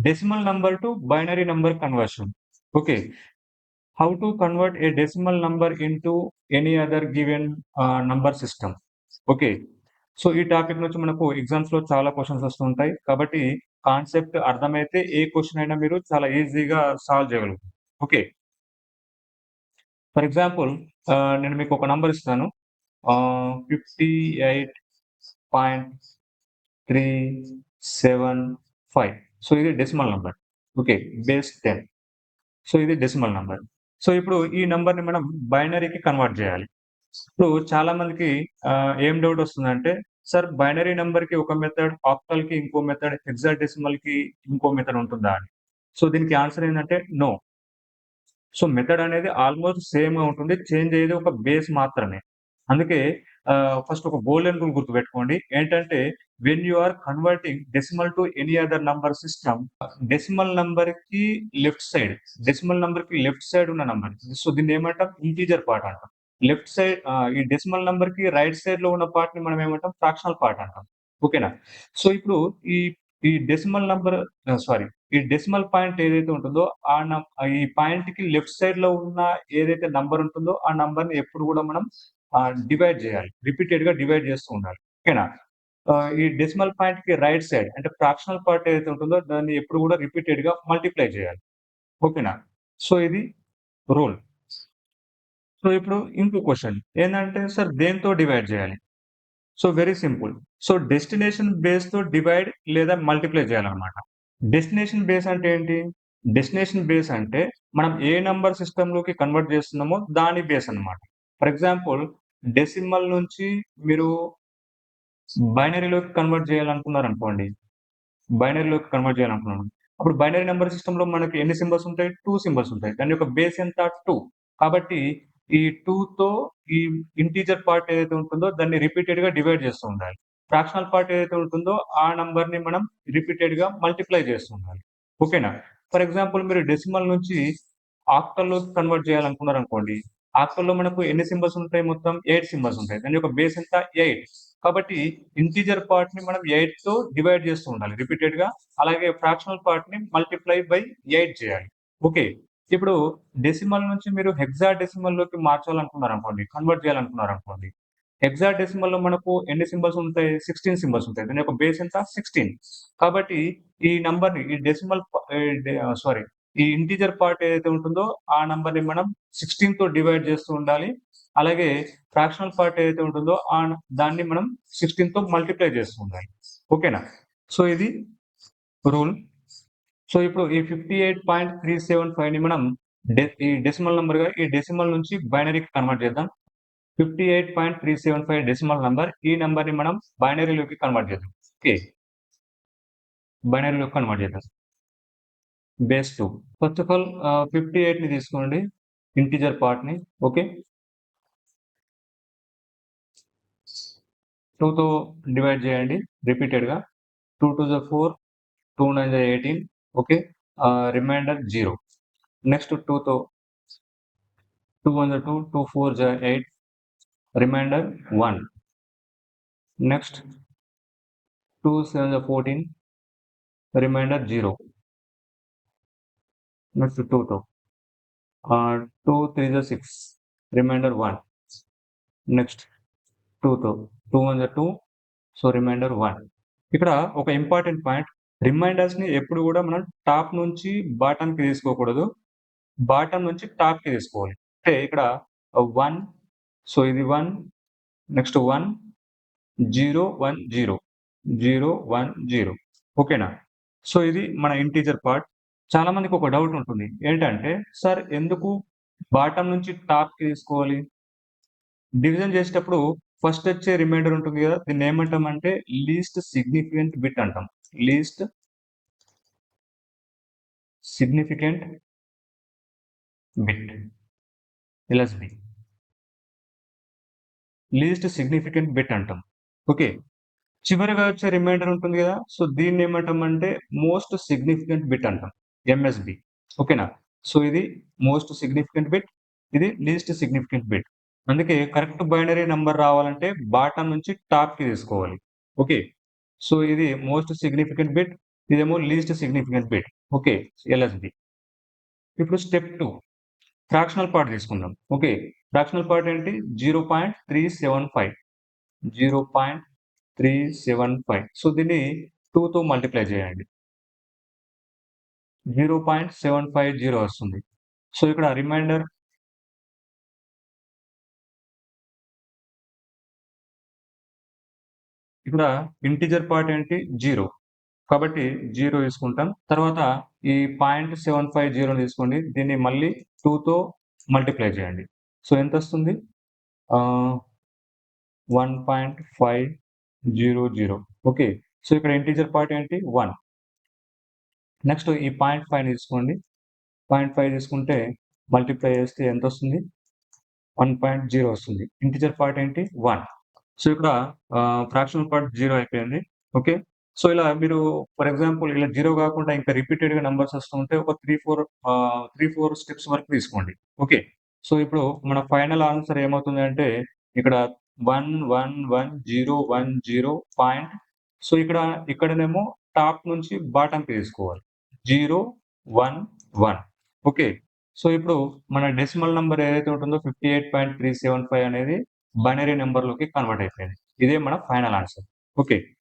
decimal number to binary number conversion. Okay, how to convert a decimal number into any other given number system. Okay, so ఈ topic నుంచి మనకు exams లో చాలా questions వస్తుంటాయి కాబట్టి concept అర్థమైతే ఏ question అయినా మీరు చాలా ఈజీగా సాల్వ్ చేయగలుగుతారు. ఓకే, ఫర్ ఎగ్జాంపుల్ నేను మీకు ఒక నంబర్ ఇస్తాను, 58.375. సో ఇది decimal number. Okay, base 10. So ఇది డెసిమల్ నంబర్. సో ఇప్పుడు ఈ నంబర్ని మనం బైనరీకి కన్వర్ట్ చేయాలి. ఇప్పుడు చాలా మందికి ఏం డౌట్ వస్తుందంటే, సార్ బైనరీ నంబర్కి ఒక మెథడ్, ఆక్టల్ కి ఇంకో మెథడ్, హెక్సాడెసిమల్ కి ఇంకో మెథడ్ ఉంటుందా అని. సో దీనికి ఆన్సర్ ఏంటంటే నో. సో మెథడ్ అనేది ఆల్మోస్ట్ సేమ్‌గా ఉంటుంది. చేంజ్ అయ్యేది ఒక బేస్ మాత్రమే. అందుకే ఫస్ట్ ఒక గోల్డెన్ రూల్ గుర్తుపెట్టుకోండి. ఏంటంటే when you are converting decimal to any other number system, decimal నంబర్‌కి డెసిమల్ నంబర్‌కి లెఫ్ట్ సైడ్ ఉన్న నంబర్. సో దీన్ని ఏమంటాం? ఇంటిజర్ పార్ట్ అంటాం. లెఫ్ట్ సైడ్ ఈ డెసిమల్ నంబర్‌కి రైట్ సైడ్‌లో ఉన్న పార్ట్‌ని మనం ఏమంటాం? ఫ్రాక్షనల్ పార్ట్ అంటాం. ఓకేనా? సో ఇప్పుడు ఈ ఈ డెసిమల్ నంబర్ సారీ ఈ డెసిమల్ పాయింట్ ఏదైతే ఉంటుందో ఈ పాయింట్‌కి లెఫ్ట్ సైడ్‌లో ఉన్న ఏదైతే నంబర్ ఉంటుందో ఆ నంబర్‌ని ఎప్పుడు గూడా మనం డివైడ్ జేయాలి. రిపీటెడ్‌గా డివైడ్ చేస్తూ ఉండాలి. ఓకేనా? ఈ డెసిమల్ పాయింట్‌కి రైట్ సైడ్ అంటే ఫ్రాక్షనల్ పార్ట్ ఏదైతే ఉంటుందో దాన్ని ఎప్పుడు గూడా రిపీటెడ్‌గా మల్టిప్లై చేయాలి. ఓకేనా? సో ఇది రూల్. సో ఇప్పుడు ఇంకో క్వెషన్ ఏందంటే సార్ దేనితో డివైడ్ జేయాలి? So very simple. So destination బేస్‌తో డివైడ్ లేదా మల్టిప్లై చేయాలన్నమాట. డెస్టినేషన్ బేస్ అంటే ఏంటి? డెస్టినేషన్ బేస్ అంటే మనం ఏ నంబర్ సిస్టమ్‌లోకి కన్వర్ట్ చేస్తున్నామో దాని బేస్ అన్నమాట. ఫర్ ఎగ్జాంపుల్ డెసిమల్ నుంచి మీరు బైనరీలోకి కన్వర్ట్ చేయాలనుకున్నారనుకోండి. బైనరీలోకి కన్వర్ట్ చేయాలనుకున్నాను. అప్పుడు బైనరీ నంబర్ సిస్టమ్‌లో మనకి ఎన్ని సింబల్స్ ఉంటాయి? 2 సింబల్స్ ఉంటాయి. దాని యొక్క బేస్ ఎంత? 2. కాబట్టి ఈ 2తో ఈ ఇంటిజర్ పార్ట్ ఏదైతే ఉంటుందో దాన్ని రిపీటెడ్‌గా డివైడ్ చేస్తూ ఉండాలి. ఫ్రాక్షనల్ పార్ట్ ఏదైతే ఉంటుందో ఆ నంబర్‌ని మనం రిపీటెడ్‌గా మల్టిప్లై చేస్తూ ఉండాలి. ఓకేనా? ఫర్ ఎగ్జాంపుల్ మీరు డెసిమల్ నుంచి ఆక్టల్‌లోకి కన్వర్ట్ చేయాలనుకున్నారనుకోండి. ఆక్టల్‌లో మనకు ఎన్ని సింబల్స్ ఉంటాయి మొత్తం? 8 సింబల్స్ ఉంటాయి. దాని యొక్క బేస్ ఎంత? 8. కాబట్టి ఇంటిజర్ పార్ట్‌ని మనం 8తో డివైడ్ చేస్తూ ఉండాలి రిపీటెడ్‌గా. అలాగే ఫ్రాక్షనల్ పార్ట్‌ని మల్టిప్లై బై 8 చేయాలి. ఓకే. ఇప్పుడు డెసిమల్ నుంచి మీరు హెక్సాడెసిమల్‌లోకి మార్చాలనుకున్నారనుకోండి, కన్వర్ట్ చేయాలనుకున్నారనుకోండి. హెక్సాడెసిమల్‌లో మనకు ఎన్ని సింబల్స్ ఉంటాయి? 16 సింబల్స్ ఉంటాయి. దాని యొక్క బేస్ ఎంత? 16. కాబట్టి ఈ నంబర్‌ని ఈ డెసిమల్ ప ఆహ్, డె సారీ ఈ ఇంటిజర్ పార్ట్ ఏదైతే ఉంటుందో ఆ నంబర్‌ని మనం 16తో డివైడ్ చేస్తూ ఉండాలి. అలాగే ఫ్రాక్షనల్ పార్ట్ ఏదైతే ఉంటుందో దాన్ని మనం 16తో మల్టిప్లై చేస్తూ ఉండాలి. ఓకేనా? సో ఇది రూల్. సో ఇప్పుడు ఈ 58.375ని మనం ఈ డెసిమల్ నంబర్‌గా ఈ డెసిమల్ నుంచి బైనరీకి కన్వర్ట్ చేద్దాం. 58.375 డెసిమల్ నంబర్. ఈ నంబర్‌ని మనం బైనరీలోకి కన్వర్ట్ చేద్దాం. ఓకే. బైనరీలోకి కన్వర్ట్ చేద్దాం. బేస్ 2. ఫస్ట్ ఆఫ్ ఆల్ 58ని తీసుకోండి. ఇంటిజర్ పార్ట్‌ని. ఓకే. 2తో డివైడ్ చేయండి రిపీటెడ్‌గా. 2 2 జా 4, 2 9 జా 18. ఓకే. రిమైండర్ 0. నెక్స్ట్ 2తో 2 1 జా 2, 2 4 జా 8. రిమైండర్ 1. నెక్స్ట్ 2 7 జా 14. రిమైండర్ 0. నెక్స్ట్ 2తో 2 3 జా 6. రిమైండర్ 1. నెక్స్ట్ 2తో 2 1 జా 2. So reminder 1. ఇక్కడ ఒక ఇంపార్టెంట్ పాయింట్, రిమైండర్స్‌ని ఎప్పుడు గూడా మనం టాప్ నుంచి బాటమ్‌కి తీసుకోకూడదు. బాటమ్ నుంచి టాప్‌కి తీసుకోవాలి. అంటే ఇక్కడ 1 సో ఇది 1 నెక్స్ట్ 1 0 1 0 0 1 0 ఓకేనా? సో ఇది మన ఇంటిజర్ పార్ట్. చాలా మందికి ఒక డౌట్ ఉంటుంది. ఏంటంటే సార్ ఎందుకు బాటమ్ నుంచి టాప్‌కి తీసుకోవాలి? డివిజన్ చేసేటప్పుడు ఫస్ట్ వచ్చే రిమైండర్ ఉంటుంది గదా! దీన్ని ఏమంటామంటే లీస్ట్ సిగ్నిఫికెంట్ బిట్ అంటాం. Least significant bit LSB. Least significant bit అంటాం. ఓకే. చివరగా వచ్చే రిమైండర్ ఉంటుంది గదా! సో దీన్ని ఏమంటామంటే మోస్ట్ సిగ్నిఫికెంట్ బిట్ అంటాం. ఎంఎస్‌బి. ఓకేనా? సో ఇది మోస్ట్ సిగ్నిఫికెంట్ బిట్. ఇది లీస్ట్ సిగ్నిఫికెంట్ బిట్. అందుకే కరెక్ట్ బైనరీ నంబర్ రావాలంటే బాటమ్ నుంచి టాప్‌కి తీసుకోవాలి. ఓకే. సో ఇది మోస్ట్ సిగ్నిఫికెంట్ బిట్. ఇదేమో least significant bit. Okay. LSB. ఇప్పుడు స్టెప్ 2 ఫ్రాక్షనల్ పార్ట్ తీసుకుందాం. ఓకే. ఫ్రాక్షనల్ పార్ట్ ఏంటి? 0.375. 0.375. సో, దీన్ని 2తో మల్టిప్లై చేయండి. 0.750 వస్తుంది. సో, ఇక్కడ రిమైండర్ ఇక్కడ ఇంటిజర్ పార్ట్ ఏంటి? 0. కాబట్టి 0 తీసుకుంటాం. తర్వాత ఈ 0.750 తీసుకోండి. దీన్ని మళ్ళీ 2తో మల్టిప్లై చేయండి. సో, ఎంతొస్తుంది? 1.500. ఓకే. సో, ఇక్కడ ఇంటిజర్ పార్ట్ ఏంటి? 1. నెక్స్ట్ ఈ 0.5 తీసుకోండి. 0.5 తీసుకుంటే మల్టిప్లై చేస్తే ఎంతొస్తుంది? 1.0 వస్తుంది. ఇంటిజర్ పార్ట్ ఏంటి? 1. సో, ఇక్కడ ఫ్రాక్షనల్ పార్ట్ 0 అయిపోయింది. ఓకే. సో, ఇలా మీరు ఫర్ ఎగ్జాంపుల్ ఇలా 0 కాకుండా ఇంకా రిపీటెడ్‌గా నంబర్స్ వస్తుంటే ఒక 3, 4 స్టెప్స్ వరకు తీసుకోండి. ఓకే. సో, ఇప్పుడు మన ఫైనల్ ఆన్సర్ ఏమవుతుందంటే ఇక్కడ 1, 1, 1, 0, 1, 0 పాయింట్. సో, ఇక్కడనేమో టాప్ నుంచి బాటమ్‌కి తీసుకోవాలి. 0, 1, 1. ఓకే. సో, ఇప్పుడు మన డెసిమల్ నంబర్ ఏదైతే ఉంటుందో 58.375 అనేది బైనరీ నంబర్‌లోకి కన్వర్ట్ అయిపోయింది. ఇదే మన ఫైనల్ ఆన్సర్. ఓకే.